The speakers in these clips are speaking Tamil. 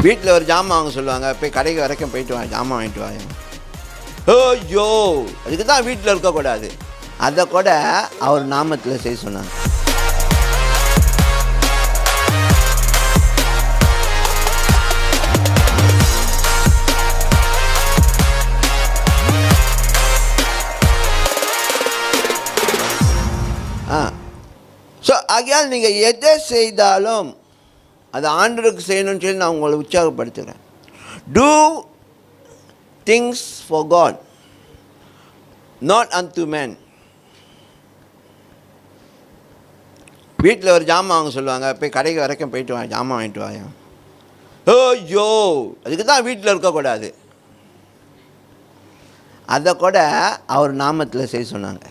வீட்டில் ஒரு ஜாமான் வாங்க சொல்லுவாங்க, போய் கடைக்கு வரைக்கும் போயிட்டு வாங்க, ஜாமான் வாங்கிட்டு வாங்க. ஐயோ, அதுக்கு தான் வீட்டில் இருக்கக்கூடாது. அதை கூட அவர் நாமத்தில் செய்ய சொன்னாங்க. ஸோ ஆகையால் நீங்கள் எதை செய்தாலும் அது ஆண்டவருக்கு செய்யணும்னு சொல்லி நான் உங்களை உற்சாகப்படுத்துகிறேன். Do things for God, not unto man. வீட்டில் ஒரு ஜாமான் வாங்க சொல்லுவாங்க, போய் கடைக்கு வரைக்கும் போயிட்டு வாங்க, ஜாமான் வாங்கிட்டு வாங்க. ஐயோ, அதுக்கு தான் வீட்டில் இருக்கக்கூடாது. அதை கூட அவர் நாமத்தில் செய்ய சொன்னாங்க.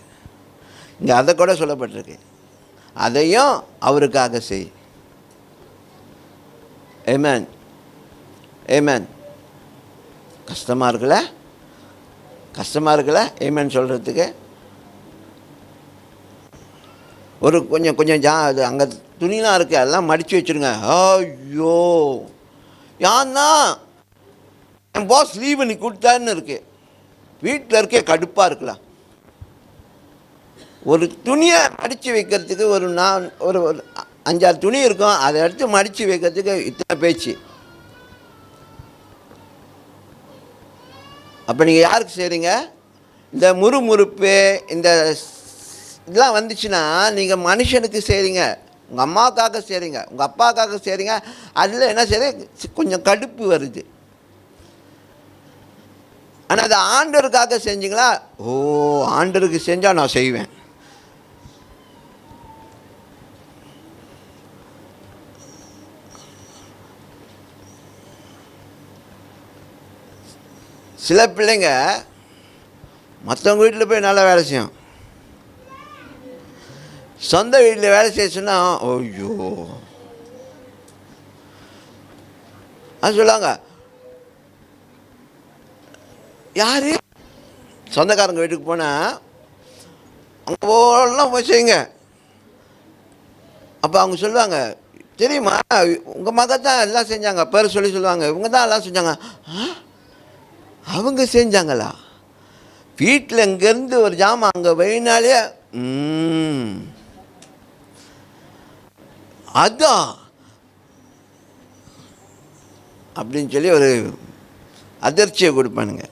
இங்கே அதை கூட சொல்லப்பட்டிருக்கு, அதையும் அவருக்காக செய். ஆமென், ஆமென். கஷ்டமாக இருக்குல்ல, ஆமென் சொல்கிறதுக்கு. ஒரு கொஞ்சம் அது அங்கே துணிலாம் இருக்குது, அதெல்லாம் மடித்து வச்சுருங்க. ஐயோ, யான்னா என் பாஸ் லீவு நீ கொடுத்தான்னு இருக்கு, வீட்டில் இருக்கே கடுப்பாக இருக்கலாம். ஒரு துணியை மடித்து வைக்கிறதுக்கு ஒரு 5-6 துணி இருக்கும், அதை எடுத்து மடித்து வைக்கிறதுக்கு இத்தனை பேச்சு. அப்போ நீங்கள் யாருக்கு செய்கிறீங்க? இந்த முறுமுறுப்பு இந்த இதெல்லாம் வந்துச்சுன்னா நீங்கள் மனுஷனுக்கு செய்கிறீங்க, உங்கள் அம்மாவுக்காக செய்கிறீங்க, உங்கள் அப்பாவுக்காக செய்கிறீங்க. அதில் என்ன செய்கிறீங்க, கொஞ்சம் கடுப்பு வருது. ஆனால் அது ஆண்டவருக்காக செஞ்சீங்களா? ஓ, ஆண்டவருக்கு செஞ்சால் நான் செய்வேன். சில பிள்ளைங்க மற்றவங்க வீட்டில் போய் நல்லா வேலை செய்யும், சொந்த வீட்டில் வேலை செய்ய சொன்னால் ஐயோ அது சொல்லுவாங்க. யார் சொந்தக்காரங்க வீட்டுக்கு போனால் அங்கே போலாம் போய் செய்யுங்க. அப்போ அவங்க சொல்லுவாங்க, தெரியுமா உங்கள் மகன் தான் எல்லாம் செஞ்சாங்க, பேர் சொல்லி சொல்லுவாங்க, இவங்க தான் எல்லாம் செஞ்சாங்க. அவங்க செஞ்சாங்களா? வீட்டில் இங்கேருந்து ஒரு ஜாமான் அங்கே வைனாலே அதான் அப்படின்னு சொல்லி ஒரு அதிர்ச்சியை கொடுப்பானுங்க.